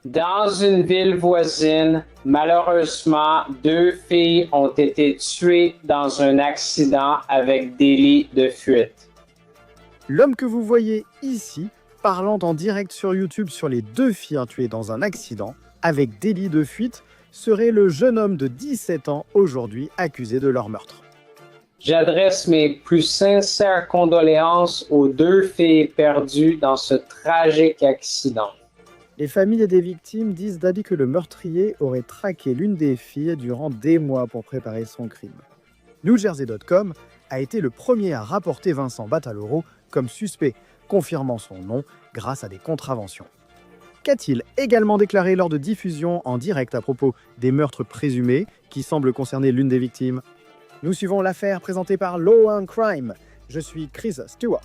Dans une ville voisine, malheureusement, deux filles ont été tuées dans un accident avec délit de fuite. L'homme que vous voyez ici, parlant en direct sur YouTube sur les deux filles tuées dans un accident, avec délit de fuite, serait le jeune homme de 17 ans aujourd'hui accusé de leur meurtre. J'adresse mes plus sincères condoléances aux deux filles perdues dans ce tragique accident. Les familles des victimes disent d'Ali que le meurtrier aurait traqué l'une des filles durant des mois pour préparer son crime. NewJersey.com a été le premier à rapporter Vincent Bataloro comme suspect, confirmant son nom grâce à des contraventions. Qu'a-t-il également déclaré lors de diffusion en direct à propos des meurtres présumés qui semblent concerner l'une des victimes? Nous suivons l'affaire présentée par Law and Crime. Je suis Chris Stewart.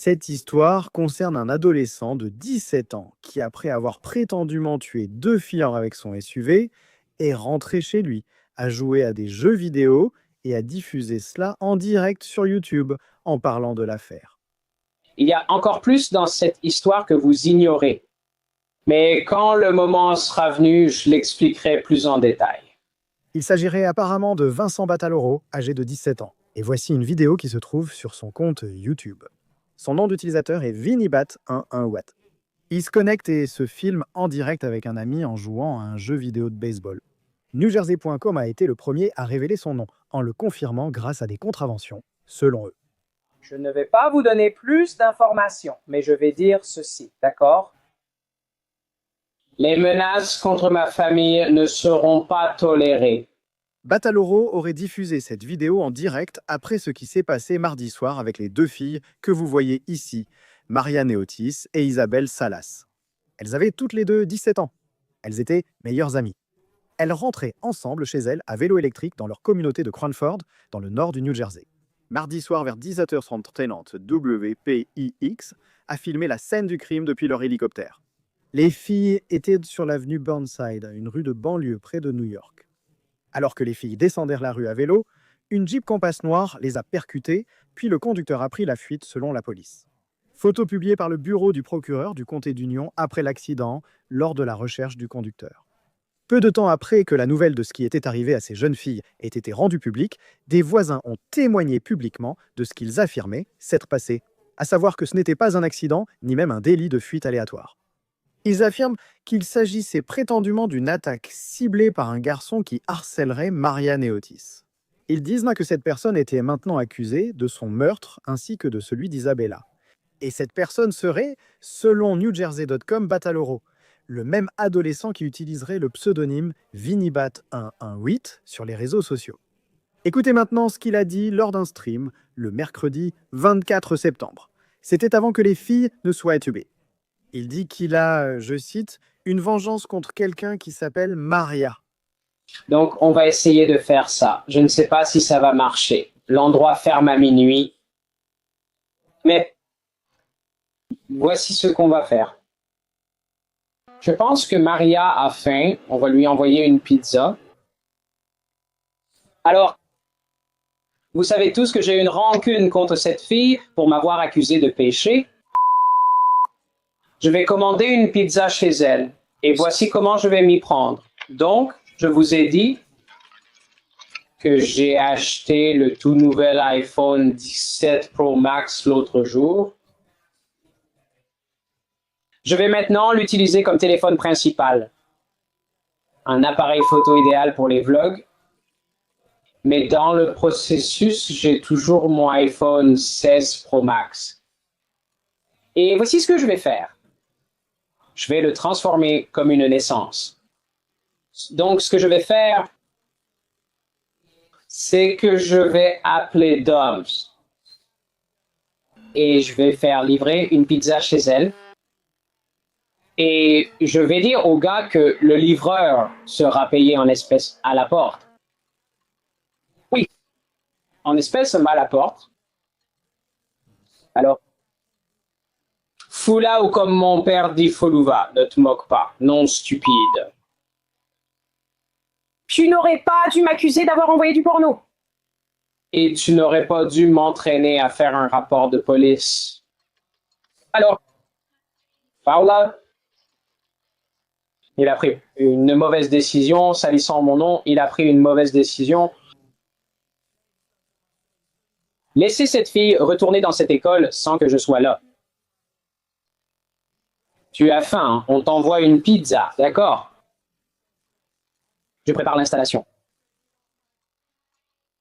Cette histoire concerne un adolescent de 17 ans qui, après avoir prétendument tué deux filles avec son SUV, est rentré chez lui, a joué à des jeux vidéo et a diffusé cela en direct sur YouTube en parlant de l'affaire. Il y a encore plus dans cette histoire que vous ignorez. Mais quand le moment sera venu, je l'expliquerai plus en détail. Il s'agirait apparemment de Vincent Bataloro, âgé de 17 ans. Et voici une vidéo qui se trouve sur son compte YouTube. Son nom d'utilisateur est Vinibat11Watt. Il se connecte et se filme en direct avec un ami en jouant à un jeu vidéo de baseball. NewJersey.com a été le premier à révéler son nom, en le confirmant grâce à des contraventions, selon eux. Je ne vais pas vous donner plus d'informations, mais je vais dire ceci, d'accord? Les menaces contre ma famille ne seront pas tolérées. Bataloro aurait diffusé cette vidéo en direct après ce qui s'est passé mardi soir avec les deux filles que vous voyez ici, Marianne Otis et Isabelle Salas. Elles avaient toutes les deux 17 ans. Elles étaient meilleures amies. Elles rentraient ensemble chez elles à vélo électrique dans leur communauté de Cranford, dans le nord du New Jersey. Mardi soir vers 17h30, WPIX a filmé la scène du crime depuis leur hélicoptère. Les filles étaient sur l'avenue Burnside, une rue de banlieue près de New York. Alors que les filles descendèrent la rue à vélo, une Jeep Compass noire les a percutées, puis le conducteur a pris la fuite selon la police. Photo publiée par le bureau du procureur du comté d'Union après l'accident, lors de la recherche du conducteur. Peu de temps après que la nouvelle de ce qui était arrivé à ces jeunes filles ait été rendue publique, des voisins ont témoigné publiquement de ce qu'ils affirmaient s'être passé, à savoir que ce n'était pas un accident, ni même un délit de fuite aléatoire. Ils affirment qu'il s'agissait prétendument d'une attaque ciblée par un garçon qui harcèlerait Marianne Otis. Ils disent que cette personne était maintenant accusée de son meurtre ainsi que de celui d'Isabella. Et cette personne serait, selon NewJersey.com, Bataloro, le même adolescent qui utiliserait le pseudonyme Vinibat118 sur les réseaux sociaux. Écoutez maintenant ce qu'il a dit lors d'un stream le mercredi 24 septembre. C'était avant que les filles ne soient tuées. Il dit qu'il a, je cite, une vengeance contre quelqu'un qui s'appelle Maria. Donc, on va essayer de faire ça. Je ne sais pas si ça va marcher. L'endroit ferme à minuit. Mais voici ce qu'on va faire. Je pense que Maria a faim. On va lui envoyer une pizza. Alors, vous savez tous que j'ai une rancune contre cette fille pour m'avoir accusé de péché. Je vais commander une pizza chez elle. Et voici comment je vais m'y prendre. Donc, je vous ai dit que j'ai acheté le tout nouvel iPhone 17 Pro Max l'autre jour. Je vais maintenant l'utiliser comme téléphone principal. Un appareil photo idéal pour les vlogs. Mais dans le processus, j'ai toujours mon iPhone 16 Pro Max. Et voici ce que je vais faire. Je vais le transformer comme une naissance. Donc, ce que je vais faire, c'est que je vais appeler Doms. Et je vais faire livrer une pizza chez elle. Et je vais dire au gars que le livreur sera payé en espèces à la porte. Oui, en espèces à la porte. Alors, Foula ou comme mon père dit Foluva, ne te moque pas, non stupide. Tu n'aurais pas dû m'accuser d'avoir envoyé du porno. Et tu n'aurais pas dû m'entraîner à faire un rapport de police. Alors, Paula, il a pris une mauvaise décision, salissant mon nom, il a pris une mauvaise décision. Laissez cette fille retourner dans cette école sans que je sois là. Tu as faim, hein? On t'envoie une pizza, d'accord? Je prépare l'installation.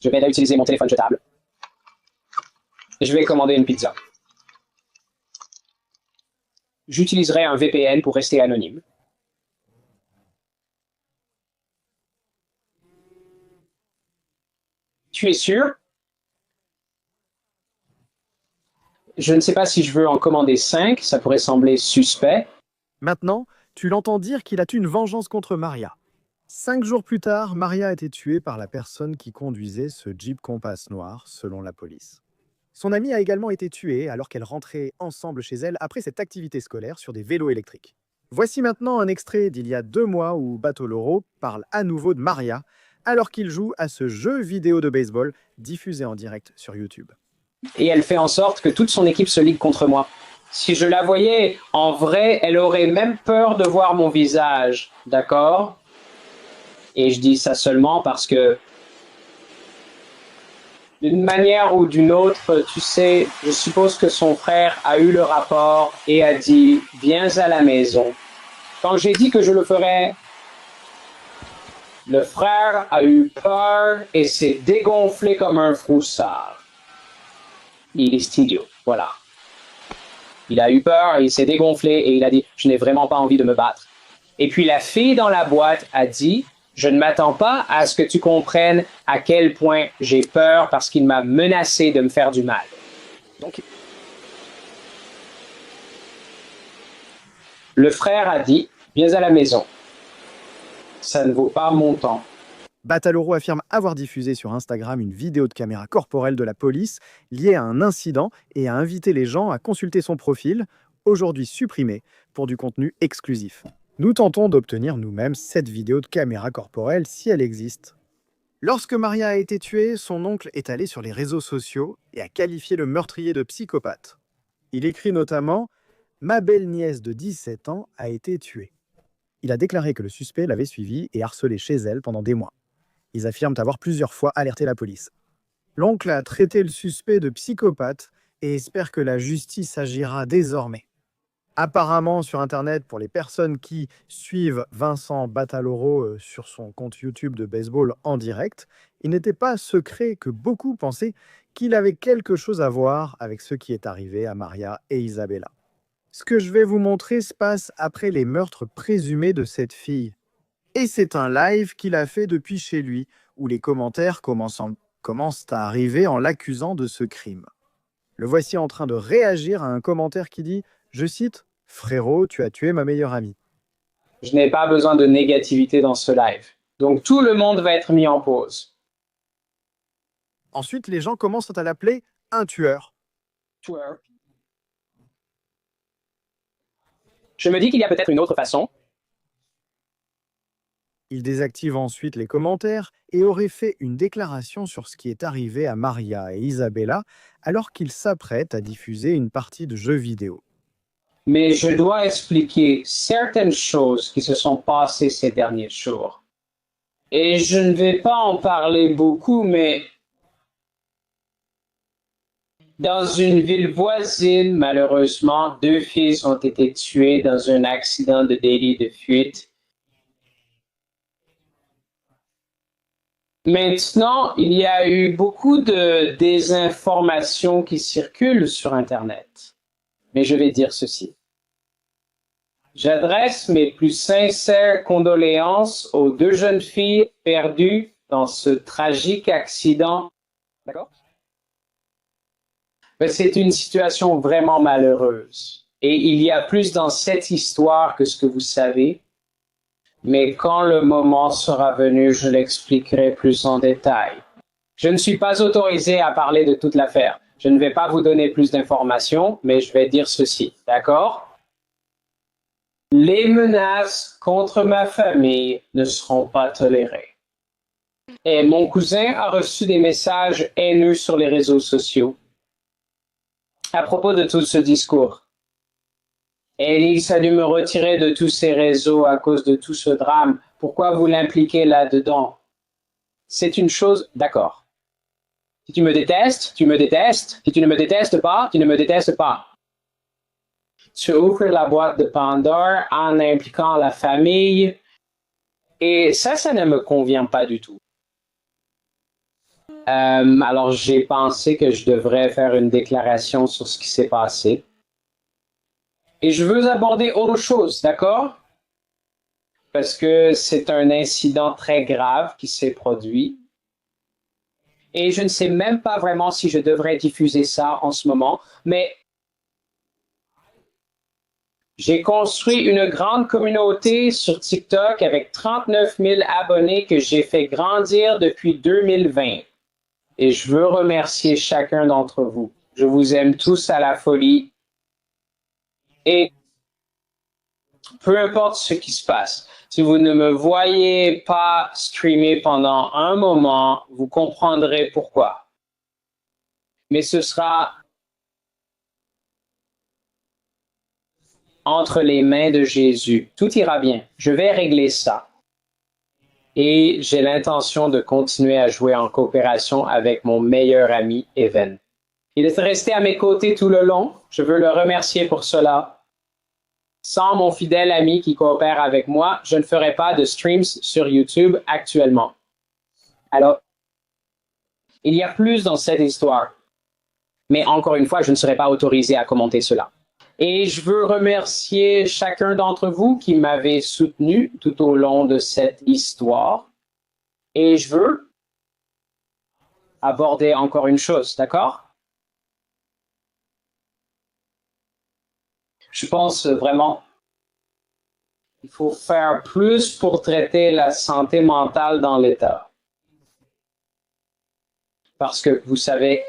Je vais utiliser mon téléphone jetable. Je vais commander une pizza. J'utiliserai un VPN pour rester anonyme. Tu es sûr? Je ne sais pas si je veux en commander 5, ça pourrait sembler suspect. Maintenant, tu l'entends dire qu'il a eu une vengeance contre Maria. 5 jours plus tard, Maria a été tuée par la personne qui conduisait ce Jeep Compass noir, selon la police. Son amie a également été tuée alors qu'elle rentrait ensemble chez elle après cette activité scolaire sur des vélos électriques. Voici maintenant un extrait d'il y a 2 mois où Batoloro parle à nouveau de Maria alors qu'il joue à ce jeu vidéo de baseball diffusé en direct sur YouTube. Et elle fait en sorte que toute son équipe se ligue contre moi. Si je la voyais en vrai, elle aurait même peur de voir mon visage, d'accord? Et je dis ça seulement parce que, d'une manière ou d'une autre, tu sais, je suppose que son frère a eu le rapport et a dit « Viens à la maison ». Quand j'ai dit que je le ferais, le frère a eu peur et s'est dégonflé comme un froussard. Il est idiot, voilà. Il a eu peur, il s'est dégonflé et il a dit « Je n'ai vraiment pas envie de me battre ». Et puis la fille dans la boîte a dit « Je ne m'attends pas à ce que tu comprennes à quel point j'ai peur parce qu'il m'a menacé de me faire du mal. » Donc, le frère a dit « Viens à la maison. Ça ne vaut pas mon temps. » Bataloro affirme avoir diffusé sur Instagram une vidéo de caméra corporelle de la police liée à un incident et a invité les gens à consulter son profil, aujourd'hui supprimé, pour du contenu exclusif. Nous tentons d'obtenir nous-mêmes cette vidéo de caméra corporelle si elle existe. Lorsque Maria a été tuée, son oncle est allé sur les réseaux sociaux et a qualifié le meurtrier de psychopathe. Il écrit notamment « Ma belle-nièce de 17 ans a été tuée ». Il a déclaré que le suspect l'avait suivie et harcelé chez elle pendant des mois. Ils affirment avoir plusieurs fois alerté la police. L'oncle a traité le suspect de psychopathe et espère que la justice agira désormais. Apparemment, sur Internet, pour les personnes qui suivent Vincent Bataloro sur son compte YouTube de baseball en direct, il n'était pas secret que beaucoup pensaient qu'il avait quelque chose à voir avec ce qui est arrivé à Maria et Isabella. Ce que je vais vous montrer se passe après les meurtres présumés de cette fille. Et c'est un live qu'il a fait depuis chez lui, où les commentaires commencent à arriver en l'accusant de ce crime. Le voici en train de réagir à un commentaire qui dit, je cite, « Frérot, tu as tué ma meilleure amie ». Je n'ai pas besoin de négativité dans ce live. Donc tout le monde va être mis en pause. Ensuite, les gens commencent à l'appeler un tueur. Tueur. Je me dis qu'il y a peut-être une autre façon. Il désactive ensuite les commentaires et aurait fait une déclaration sur ce qui est arrivé à Maria et Isabella alors qu'il s'apprête à diffuser une partie de jeux vidéo. Mais je dois expliquer certaines choses qui se sont passées ces derniers jours. Et je ne vais pas en parler beaucoup, mais dans une ville voisine, malheureusement, 2 fils ont été tués dans un accident de délit de fuite. Maintenant, il y a eu beaucoup de désinformations qui circulent sur Internet. Mais je vais dire ceci. J'adresse mes plus sincères condoléances aux 2 jeunes filles perdues dans ce tragique accident. D'accord? Mais c'est une situation vraiment malheureuse. Et il y a plus dans cette histoire que ce que vous savez. Mais quand le moment sera venu, je l'expliquerai plus en détail. Je ne suis pas autorisé à parler de toute l'affaire. Je ne vais pas vous donner plus d'informations, mais je vais dire ceci, d'accord? Les menaces contre ma famille ne seront pas tolérées. Et mon cousin a reçu des messages haineux sur les réseaux sociaux à propos de tout ce discours. Et il a dû me retirer de tous ces réseaux à cause de tout ce drame. Pourquoi vous l'impliquez là-dedans? C'est une chose, d'accord. Si tu me détestes, tu me détestes. Si tu ne me détestes pas, tu ne me détestes pas. Tu ouvres la boîte de Pandore en impliquant la famille. Et ça ne me convient pas du tout. Alors, j'ai pensé que je devrais faire une déclaration sur ce qui s'est passé. Et je veux aborder autre chose, d'accord? Parce que c'est un incident très grave qui s'est produit. Et je ne sais même pas vraiment si je devrais diffuser ça en ce moment, mais j'ai construit une grande communauté sur TikTok avec 39 000 abonnés que j'ai fait grandir depuis 2020. Et je veux remercier chacun d'entre vous. Je vous aime tous à la folie. Et peu importe ce qui se passe, si vous ne me voyez pas streamer pendant un moment, vous comprendrez pourquoi. Mais ce sera entre les mains de Jésus. Tout ira bien. Je vais régler ça. Et j'ai l'intention de continuer à jouer en coopération avec mon meilleur ami, Evan. Il est resté à mes côtés tout le long. Je veux le remercier pour cela. Sans mon fidèle ami qui coopère avec moi, je ne ferai pas de streams sur YouTube actuellement. Alors, il y a plus dans cette histoire. Mais encore une fois, je ne serai pas autorisé à commenter cela. Et je veux remercier chacun d'entre vous qui m'avez soutenu tout au long de cette histoire. Et je veux aborder encore une chose, d'accord? Je pense vraiment qu'il faut faire plus pour traiter la santé mentale dans l'État. Parce que vous savez,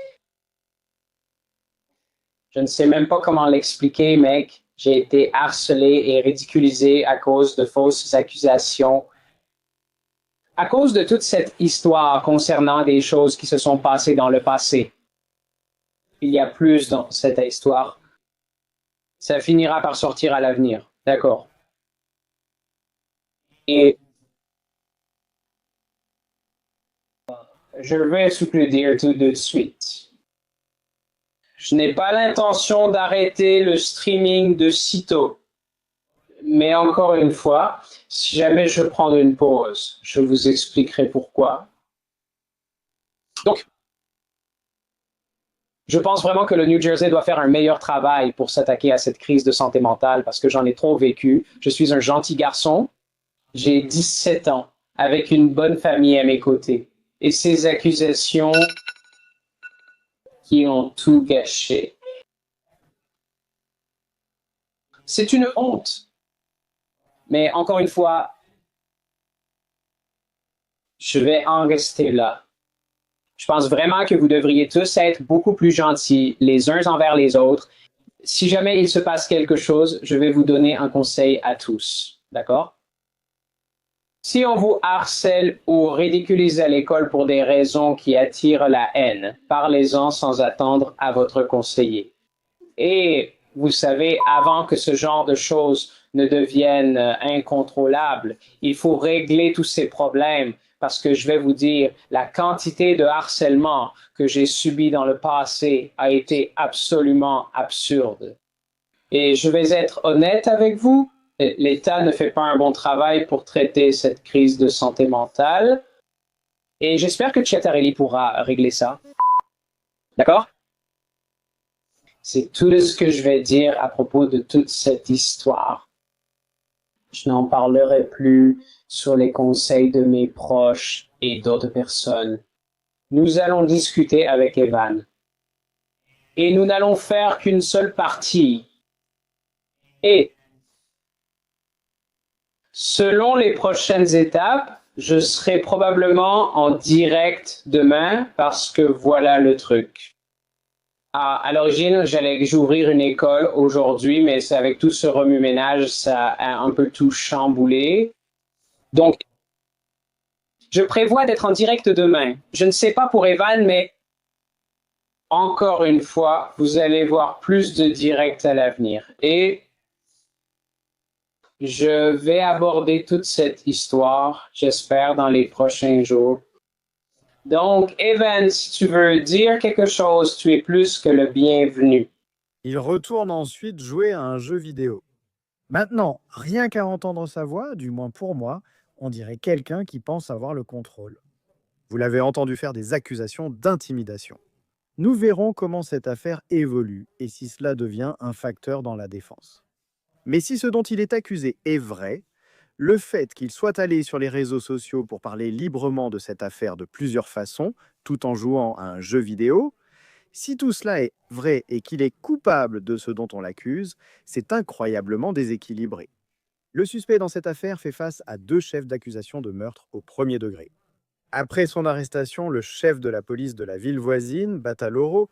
je ne sais même pas comment l'expliquer, mec. J'ai été harcelé et ridiculisé à cause de fausses accusations. À cause de toute cette histoire concernant des choses qui se sont passées dans le passé. Il y a plus dans cette histoire. Ça finira par sortir à l'avenir. D'accord. Et je vais tout le dire tout de suite. Je n'ai pas l'intention d'arrêter le streaming de sitôt. Mais encore une fois, si jamais je prends une pause, je vous expliquerai pourquoi. Donc, je pense vraiment que le New Jersey doit faire un meilleur travail pour s'attaquer à cette crise de santé mentale parce que j'en ai trop vécu. Je suis un gentil garçon. J'ai 17 ans avec une bonne famille à mes côtés. Et ces accusations qui ont tout gâché. C'est une honte. Mais encore une fois, je vais en rester là. Je pense vraiment que vous devriez tous être beaucoup plus gentils les uns envers les autres. Si jamais il se passe quelque chose, je vais vous donner un conseil à tous. D'accord? Si on vous harcèle ou ridiculise à l'école pour des raisons qui attirent la haine, parlez-en sans attendre à votre conseiller. Et vous savez, avant que ce genre de choses ne deviennent incontrôlables, il faut régler tous ces problèmes parce que je vais vous dire, la quantité de harcèlement que j'ai subi dans le passé a été absolument absurde. Et je vais être honnête avec vous, l'État ne fait pas un bon travail pour traiter cette crise de santé mentale. Et j'espère que Chiatarelli pourra régler ça. D'accord? C'est tout ce que je vais dire à propos de toute cette histoire. Je n'en parlerai plus sur les conseils de mes proches et d'autres personnes. Nous allons discuter avec Evan. Et nous n'allons faire qu'une seule partie. Et selon les prochaines étapes, je serai probablement en direct demain parce que voilà le truc. À l'origine, j'allais ouvrir une école aujourd'hui, mais avec tout ce remue-ménage, ça a un peu tout chamboulé. Donc, Je prévois d'être en direct demain. Je ne sais pas pour Evan, mais encore une fois, vous allez voir plus de directs à l'avenir. Et je vais aborder toute cette histoire, j'espère, dans les prochains jours. Donc, Evan, si tu veux dire quelque chose, tu es plus que le bienvenu. Il retourne ensuite jouer à un jeu vidéo. Maintenant, rien qu'à entendre sa voix, du moins pour moi, on dirait quelqu'un qui pense avoir le contrôle. Vous l'avez entendu faire des accusations d'intimidation. Nous verrons comment cette affaire évolue et si cela devient un facteur dans la défense. Mais si ce dont il est accusé est vrai, le fait qu'il soit allé sur les réseaux sociaux pour parler librement de cette affaire de plusieurs façons, tout en jouant à un jeu vidéo, si tout cela est vrai et qu'il est coupable de ce dont on l'accuse, c'est incroyablement déséquilibré. Le suspect dans cette affaire fait face à 2 chefs d'accusation de meurtre au premier degré. Après son arrestation, le chef de la police de la ville voisine, Bataloro,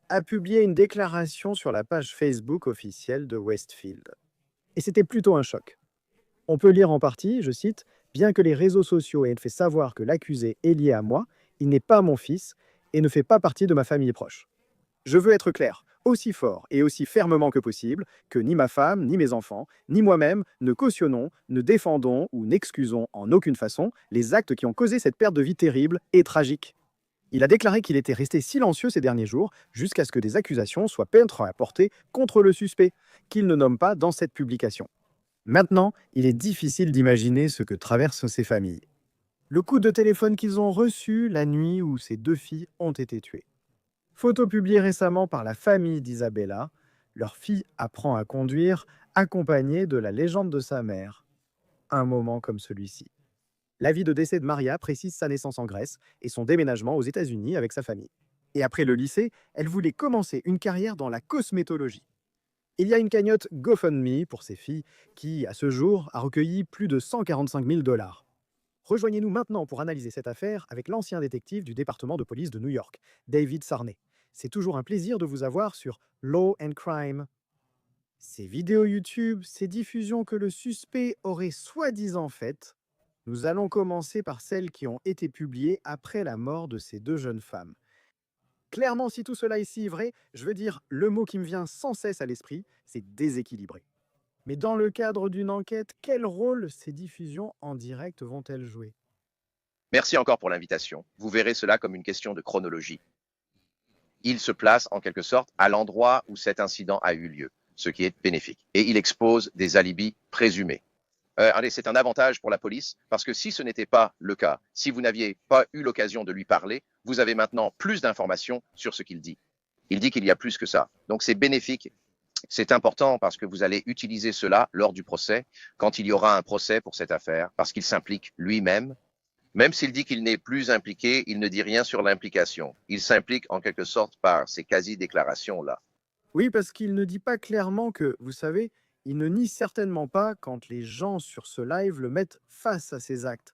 a publié une déclaration sur la page Facebook officielle de Westfield. Et c'était plutôt un choc. On peut lire en partie, je cite, « Bien que les réseaux sociaux aient fait savoir que l'accusé est lié à moi, il n'est pas mon fils et ne fait pas partie de ma famille proche. Je veux être clair, aussi fort et aussi fermement que possible, que ni ma femme, ni mes enfants, ni moi-même ne cautionnons, ne défendons ou n'excusons en aucune façon les actes qui ont causé cette perte de vie terrible et tragique. » Il a déclaré qu'il était resté silencieux ces derniers jours jusqu'à ce que des accusations soient portées contre le suspect, qu'il ne nomme pas dans cette publication. Maintenant, il est difficile d'imaginer ce que traversent ces familles. Le coup de téléphone qu'ils ont reçu la nuit où ces 2 filles ont été tuées. Photo publiée récemment par la famille d'Isabella, leur fille apprend à conduire accompagnée de la légende de sa mère. Un moment comme celui-ci. L'avis de décès de Maria précise sa naissance en Grèce et son déménagement aux États-Unis avec sa famille. Et après le lycée, elle voulait commencer une carrière dans la cosmétologie. Il y a une cagnotte GoFundMe pour ces filles qui, à ce jour, a recueilli plus de 145 000 $. Rejoignez-nous maintenant pour analyser cette affaire avec l'ancien détective du département de police de New York, David Sarney. C'est toujours un plaisir de vous avoir sur Law and Crime. Ces vidéos YouTube, ces diffusions que le suspect aurait soi-disant faites, nous allons commencer par celles qui ont été publiées après la mort de ces 2 jeunes femmes. Clairement, si tout cela est si vrai, je veux dire, le mot qui me vient sans cesse à l'esprit, c'est déséquilibré. Mais dans le cadre d'une enquête, quel rôle ces diffusions en direct vont-elles jouer? Merci encore pour l'invitation. Vous verrez cela comme une question de chronologie. Il se place en quelque sorte à l'endroit où cet incident a eu lieu, ce qui est bénéfique. Et il expose des alibis présumés. C'est un avantage pour la police parce que si ce n'était pas le cas, si vous n'aviez pas eu l'occasion de lui parler, vous avez maintenant plus d'informations sur ce qu'il dit. Il dit qu'il y a plus que ça. Donc c'est bénéfique. C'est important parce que vous allez utiliser cela lors du procès, quand il y aura un procès pour cette affaire, parce qu'il s'implique lui-même. Même s'il dit qu'il n'est plus impliqué, il ne dit rien sur l'implication. Il s'implique en quelque sorte par ces quasi-déclarations-là. Oui, parce qu'il ne dit pas clairement que, vous savez, il ne nie certainement pas quand les gens sur ce live le mettent face à ses actes.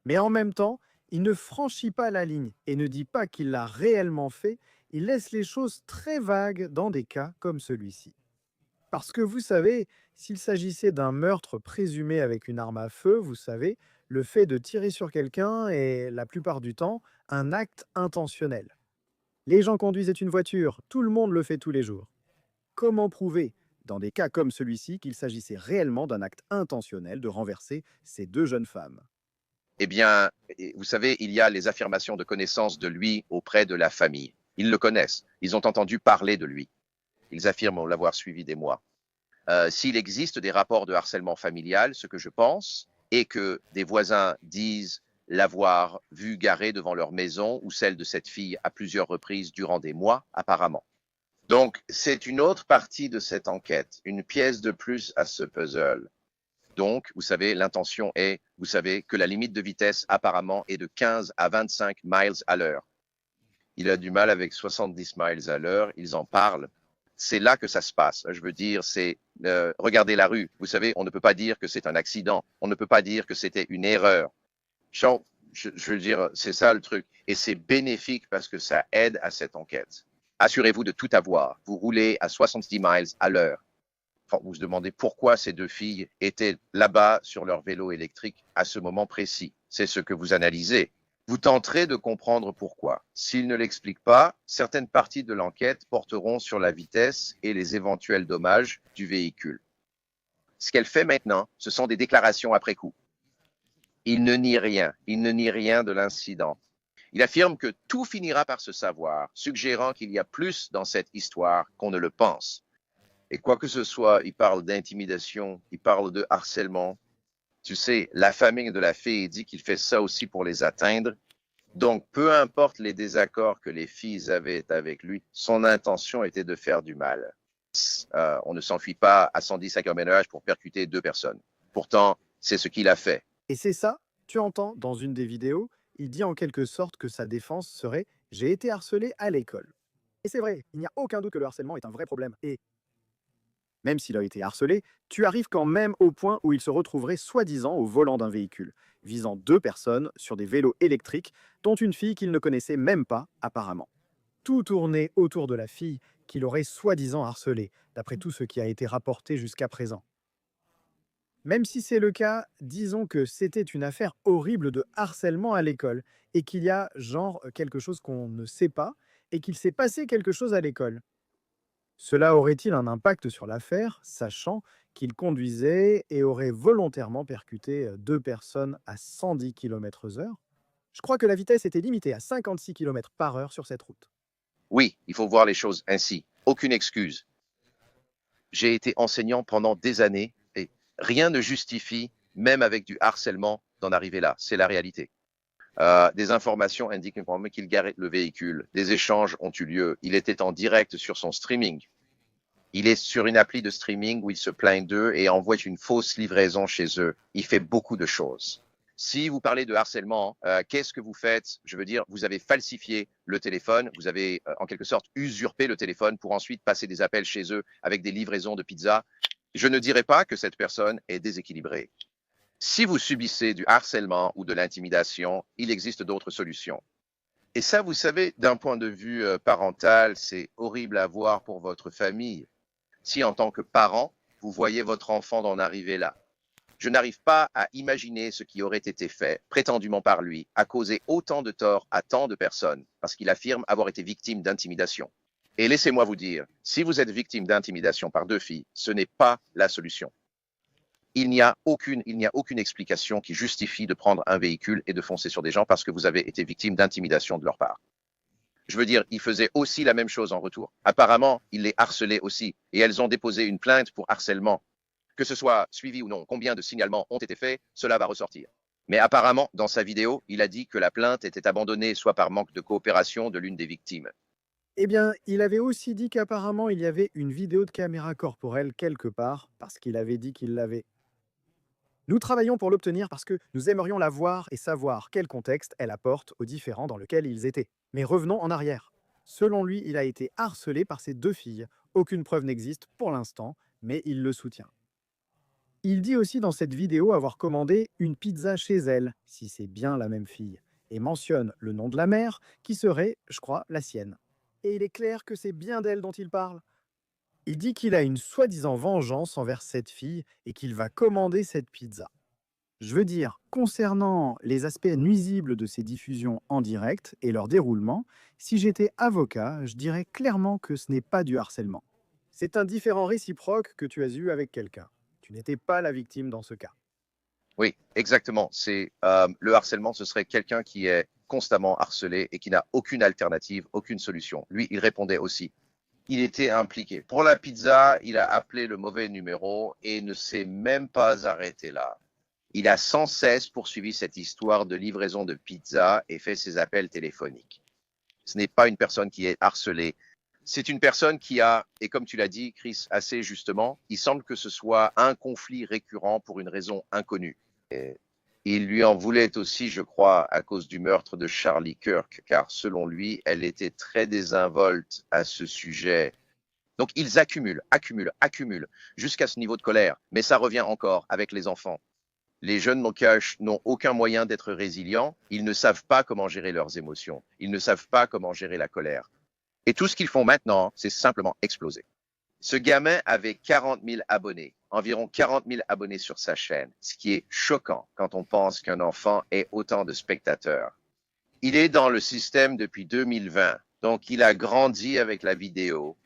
Mais en même temps, il ne franchit pas la ligne et ne dit pas qu'il l'a réellement fait, il laisse les choses très vagues dans des cas comme celui-ci. Parce que vous savez, s'il s'agissait d'un meurtre présumé avec une arme à feu, vous savez, le fait de tirer sur quelqu'un est, la plupart du temps, un acte intentionnel. Les gens conduisaient une voiture, tout le monde le fait tous les jours. Comment prouver, dans des cas comme celui-ci, qu'il s'agissait réellement d'un acte intentionnel de renverser ces 2 jeunes femmes? Eh bien, vous savez, il y a les affirmations de connaissance de lui auprès de la famille. Ils le connaissent, ils ont entendu parler de lui. Ils affirment l'avoir suivi des mois. S'il existe des rapports de harcèlement familial, ce que je pense, et que des voisins disent l'avoir vu garé devant leur maison ou celle de cette fille à plusieurs reprises durant des mois, apparemment. Donc, c'est une autre partie de cette enquête, une pièce de plus à ce puzzle. Donc, vous savez, l'intention est, vous savez, que la limite de vitesse apparemment est de 15 à 25 miles à l'heure. Il a du mal avec 70 miles à l'heure, ils en parlent. C'est là que ça se passe. Je veux dire, c'est regardez la rue. Vous savez, on ne peut pas dire que c'est un accident. On ne peut pas dire que c'était une erreur. Je veux dire, c'est ça le truc. Et c'est bénéfique parce que ça aide à cette enquête. Assurez-vous de tout avoir. Vous roulez à 70 miles à l'heure. Enfin, vous vous demandez pourquoi ces 2 filles étaient là-bas sur leur vélo électrique à ce moment précis. c'est ce que vous analysez. Vous tenterez de comprendre pourquoi. S'il ne l'explique pas, certaines parties de l'enquête porteront sur la vitesse et les éventuels dommages du véhicule. Ce qu'elle fait maintenant, ce sont des déclarations après coup. Il ne nie rien de l'incident. Il affirme que tout finira par se savoir, suggérant qu'il y a plus dans cette histoire qu'on ne le pense. Et quoi que ce soit, il parle d'intimidation, il parle de harcèlement. Tu sais, la famille de la fille dit qu'il fait ça aussi pour les atteindre. Donc, peu importe les désaccords que les filles avaient avec lui, son intention était de faire du mal. On ne s'enfuit pas à 110 km/h pour percuter 2 personnes. Pourtant, c'est ce qu'il a fait. Et c'est ça, tu entends, dans une des vidéos, il dit en quelque sorte que sa défense serait « j'ai été harcelé à l'école ». Et c'est vrai, il n'y a aucun doute que le harcèlement est un vrai problème. Et même s'il a été harcelé, tu arrives quand même au point où il se retrouverait soi-disant au volant d'un véhicule, visant 2 personnes sur des vélos électriques, dont une fille qu'il ne connaissait même pas apparemment. Tout tournait autour de la fille qu'il aurait soi-disant harcelée, d'après tout ce qui a été rapporté jusqu'à présent. Même si c'est le cas, disons que c'était une affaire horrible de harcèlement à l'école et qu'il y a genre quelque chose qu'on ne sait pas et qu'il s'est passé quelque chose à l'école. Cela aurait-il un impact sur l'affaire, sachant qu'il conduisait et aurait volontairement percuté 2 personnes à 110 km/h? Je crois que la vitesse était limitée à 56 km/h sur cette route. Oui, il faut voir les choses ainsi. Aucune excuse. J'ai été enseignant pendant des années et rien ne justifie, même avec du harcèlement, d'en arriver là. C'est la réalité. Des informations indiquent qu'il garait le véhicule. Des échanges ont eu lieu. Il était en direct sur son streaming. Il est sur une appli de streaming où il se plaint d'eux et envoie une fausse livraison chez eux. Il fait beaucoup de choses. Si vous parlez de harcèlement, qu'est-ce que vous faites? Je veux dire, vous avez falsifié le téléphone, vous avez en quelque sorte usurpé le téléphone pour ensuite passer des appels chez eux avec des livraisons de pizza. Je ne dirais pas que cette personne est déséquilibrée. Si vous subissez du harcèlement ou de l'intimidation, il existe d'autres solutions. Et ça, vous savez, d'un point de vue parental, c'est horrible à voir pour votre famille. Si en tant que parent, vous voyez votre enfant d'en arriver là. Je n'arrive pas à imaginer ce qui aurait été fait, prétendument par lui, à causer autant de tort à tant de personnes, parce qu'il affirme avoir été victime d'intimidation. Et laissez-moi vous dire, si vous êtes victime d'intimidation par 2 filles, ce n'est pas la solution. Il n'y a aucune explication qui justifie de prendre un véhicule et de foncer sur des gens parce que vous avez été victime d'intimidation de leur part. Je veux dire, ils faisaient aussi la même chose en retour. Apparemment, ils les harcelaient aussi et elles ont déposé une plainte pour harcèlement. Que ce soit suivi ou non, combien de signalements ont été faits, cela va ressortir. Mais apparemment, dans sa vidéo, il a dit que la plainte était abandonnée soit par manque de coopération de l'une des victimes. Eh bien, il avait aussi dit qu'apparemment il y avait une vidéo de caméra corporelle quelque part, parce qu'il avait dit qu'il l'avait. Nous travaillons pour l'obtenir parce que nous aimerions la voir et savoir quel contexte elle apporte aux différends dans lesquels ils étaient. Mais revenons en arrière. Selon lui, il a été harcelé par ses 2 filles. Aucune preuve n'existe pour l'instant, mais il le soutient. Il dit aussi dans cette vidéo avoir commandé une pizza chez elle, si c'est bien la même fille, et mentionne le nom de la mère, qui serait, je crois, la sienne. Et il est clair que c'est bien d'elle dont il parle. Il dit qu'il a une soi-disant vengeance envers cette fille et qu'il va commander cette pizza. Je veux dire, concernant les aspects nuisibles de ces diffusions en direct et leur déroulement, si j'étais avocat, je dirais clairement que ce n'est pas du harcèlement. C'est un différend réciproque que tu as eu avec quelqu'un. Tu n'étais pas la victime dans ce cas. Oui, exactement. Le harcèlement, ce serait quelqu'un qui est constamment harcelé et qui n'a aucune alternative, aucune solution. Lui, il répondait aussi. Il était impliqué. Pour la pizza, il a appelé le mauvais numéro et ne s'est même pas arrêté là. Il a sans cesse poursuivi cette histoire de livraison de pizza et fait ses appels téléphoniques. Ce n'est pas une personne qui est harcelée. C'est une personne qui a, et comme tu l'as dit, Chris, assez justement, il semble que ce soit un conflit récurrent pour une raison inconnue. Et il lui en voulait aussi, je crois, à cause du meurtre de Charlie Kirk, car selon lui, elle était très désinvolte à ce sujet. Donc ils accumulent, jusqu'à ce niveau de colère. Mais ça revient encore avec les enfants. Les jeunes n'ont aucun moyen d'être résilients. Ils ne savent pas comment gérer leurs émotions. Ils ne savent pas comment gérer la colère. Et tout ce qu'ils font maintenant, c'est simplement exploser. Ce gamin avait 40 000 abonnés, environ 40 000 abonnés sur sa chaîne, ce qui est choquant quand on pense qu'un enfant ait autant de spectateurs. Il est dans le système depuis 2020, donc il a grandi avec la vidéo.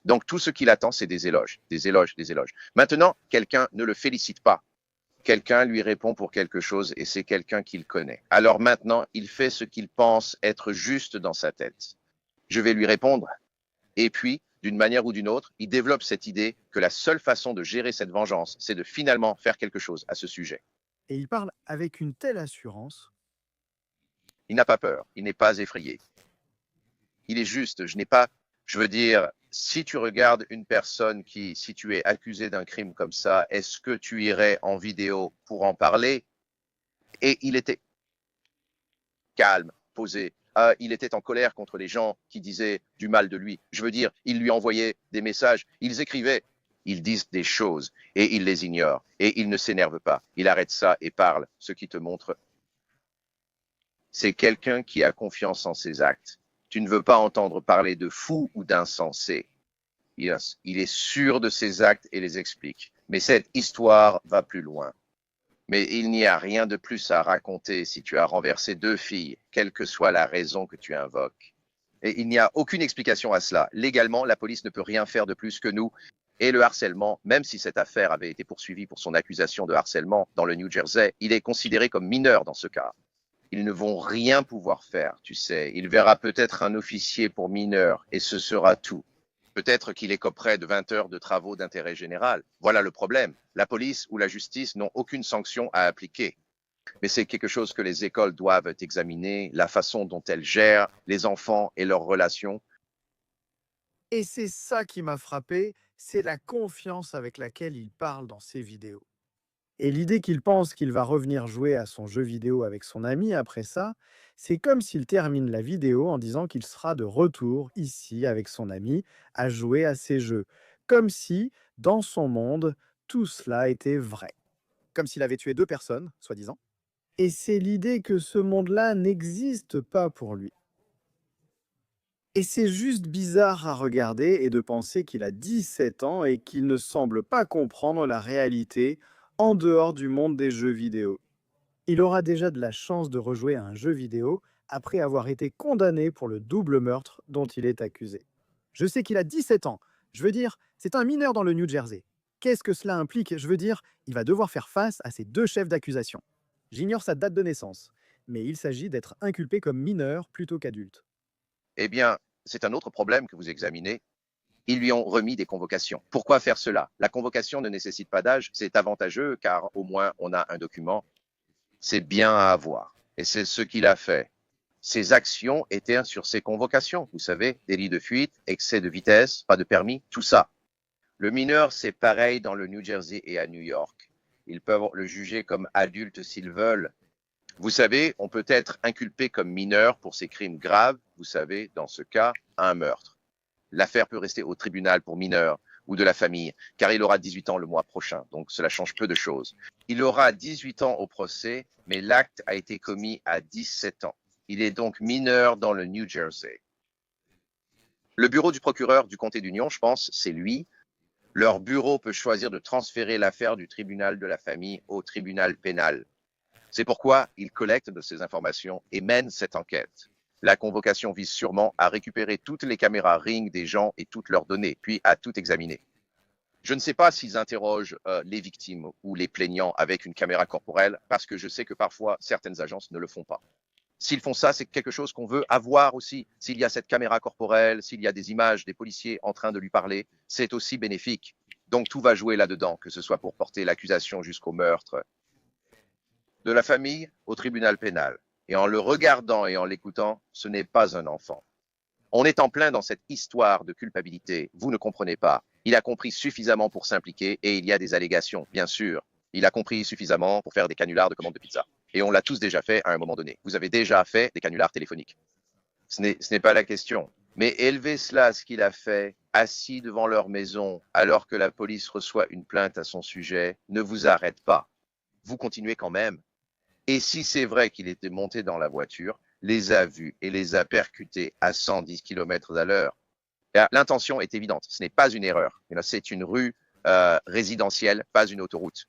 Donc tout ce qu'il attend, c'est des éloges, des éloges, des éloges. Maintenant, quelqu'un ne le félicite pas. Quelqu'un lui répond pour quelque chose et c'est quelqu'un qu'il connaît. Alors maintenant, il fait ce qu'il pense être juste dans sa tête. Je vais lui répondre. Et puis, d'une manière ou d'une autre, il développe cette idée que la seule façon de gérer cette vengeance, c'est de finalement faire quelque chose à ce sujet. Et il parle avec une telle assurance. Il n'a pas peur, il n'est pas effrayé. Il est juste, je veux dire, si tu regardes une personne si tu es accusé d'un crime comme ça, est-ce que tu irais en vidéo pour en parler? Et il était calme, posé. Il était en colère contre les gens qui disaient du mal de lui. Je veux dire, il lui envoyait des messages, ils écrivaient, ils disent des choses et il les ignore. Et il ne s'énerve pas. Il arrête ça et parle, ce qui te montre. C'est quelqu'un qui a confiance en ses actes. Tu ne veux pas entendre parler de fou ou d'insensé. Il est sûr de ses actes et les explique. Mais cette histoire va plus loin. Mais il n'y a rien de plus à raconter si tu as renversé 2 filles, quelle que soit la raison que tu invoques. Et il n'y a aucune explication à cela. Légalement, la police ne peut rien faire de plus que nous. Et le harcèlement, même si cette affaire avait été poursuivie pour son accusation de harcèlement dans le New Jersey, il est considéré comme mineur dans ce cas. Ils ne vont rien pouvoir faire, tu sais. Il verra peut-être un officier pour mineur et ce sera tout. Peut-être qu'il écoperait de 20 heures de travaux d'intérêt général. Voilà le problème. La police ou la justice n'ont aucune sanction à appliquer. Mais c'est quelque chose que les écoles doivent examiner, la façon dont elles gèrent les enfants et leurs relations. Et c'est ça qui m'a frappé, c'est la confiance avec laquelle il parle dans ses vidéos. Et l'idée qu'il pense qu'il va revenir jouer à son jeu vidéo avec son ami après ça, c'est comme s'il termine la vidéo en disant qu'il sera de retour ici avec son ami à jouer à ses jeux. Comme si, dans son monde, tout cela était vrai. Comme s'il avait tué 2 personnes, soi-disant. Et c'est l'idée que ce monde-là n'existe pas pour lui. Et c'est juste bizarre à regarder et de penser qu'il a 17 ans et qu'il ne semble pas comprendre la réalité en dehors du monde des jeux vidéo. Il aura déjà de la chance de rejouer à un jeu vidéo après avoir été condamné pour le double meurtre dont il est accusé. Je sais qu'il a 17 ans. Je veux dire, c'est un mineur dans le New Jersey. Qu'est-ce que cela implique? Je veux dire, il va devoir faire face à ces 2 chefs d'accusation. J'ignore sa date de naissance, mais il s'agit d'être inculpé comme mineur plutôt qu'adulte. Eh bien, c'est un autre problème que vous examinez. Ils lui ont remis des convocations. Pourquoi faire cela? La convocation ne nécessite pas d'âge, c'est avantageux car au moins on a un document. C'est bien à avoir. Et c'est ce qu'il a fait. Ses actions étaient sur ses convocations. Vous savez, délit de fuite, excès de vitesse, pas de permis, tout ça. Le mineur, c'est pareil dans le New Jersey et à New York. Ils peuvent le juger comme adulte s'ils veulent. Vous savez, on peut être inculpé comme mineur pour ces crimes graves, vous savez, dans ce cas, un meurtre. L'affaire peut rester au tribunal pour mineurs ou de la famille, car il aura 18 ans le mois prochain, donc cela change peu de choses. Il aura 18 ans au procès, mais l'acte a été commis à 17 ans. Il est donc mineur dans le New Jersey. Le bureau du procureur du comté d'Union, je pense, c'est lui. Leur bureau peut choisir de transférer l'affaire du tribunal de la famille au tribunal pénal. C'est pourquoi il collecte de ces informations et mène cette enquête. La convocation vise sûrement à récupérer toutes les caméras Ring des gens et toutes leurs données, puis à tout examiner. Je ne sais pas s'ils interrogent les victimes ou les plaignants avec une caméra corporelle, parce que je sais que parfois certaines agences ne le font pas. S'ils font ça, c'est quelque chose qu'on veut avoir aussi. S'il y a cette caméra corporelle, s'il y a des images des policiers en train de lui parler, c'est aussi bénéfique. Donc tout va jouer là-dedans, que ce soit pour porter l'accusation jusqu'au meurtre. De la famille au tribunal pénal. Et en le regardant et en l'écoutant, ce n'est pas un enfant. On est en plein dans cette histoire de culpabilité. Vous ne comprenez pas. Il a compris suffisamment pour s'impliquer et il y a des allégations, bien sûr. Il a compris suffisamment pour faire des canulars de commandes de pizza. Et on l'a tous déjà fait à un moment donné. Vous avez déjà fait des canulars téléphoniques. Ce n'est pas la question. Mais élever cela à ce qu'il a fait, assis devant leur maison, alors que la police reçoit une plainte à son sujet, ne vous arrête pas. Vous continuez quand même. Et si c'est vrai qu'il était monté dans la voiture, les a vus et les a percutés à 110 km à l'heure, L'intention est évidente. Ce n'est pas une erreur. C'est une rue résidentielle, pas une autoroute.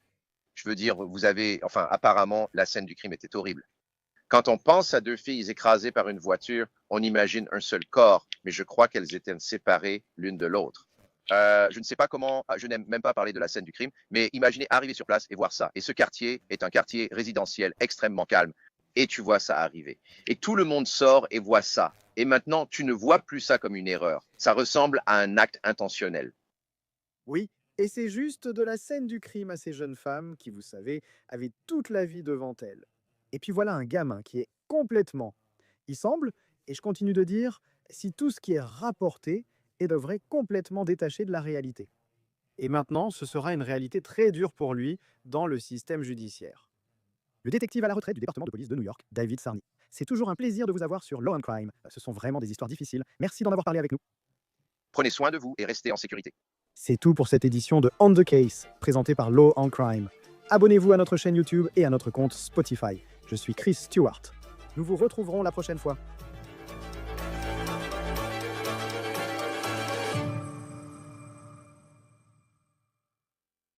Je veux dire, apparemment, la scène du crime était horrible. Quand on pense à 2 filles écrasées par une voiture, on imagine un seul corps, mais je crois qu'elles étaient séparées l'une de l'autre. Je ne sais pas comment, je n'aime même pas parler de la scène du crime, mais imaginez arriver sur place et voir ça. Et ce quartier est un quartier résidentiel extrêmement calme. Et tu vois ça arriver. Et tout le monde sort et voit ça. Et maintenant, tu ne vois plus ça comme une erreur. Ça ressemble à un acte intentionnel. Oui, et c'est juste de la scène du crime à ces jeunes femmes qui, vous savez, avaient toute la vie devant elles. Et puis voilà un gamin qui est complètement, il semble, et je continue de dire, si tout ce qui est rapporté est de vrai complètement détaché de la réalité. Et maintenant, ce sera une réalité très dure pour lui dans le système judiciaire. Le détective à la retraite du département de police de New York, David Sarny. C'est toujours un plaisir de vous avoir sur Law and Crime. Ce sont vraiment des histoires difficiles. Merci d'en avoir parlé avec nous. Prenez soin de vous et restez en sécurité. C'est tout pour cette édition de On the Case, présentée par Law and Crime. Abonnez-vous à notre chaîne YouTube et à notre compte Spotify. Je suis Chris Stewart. Nous vous retrouverons la prochaine fois.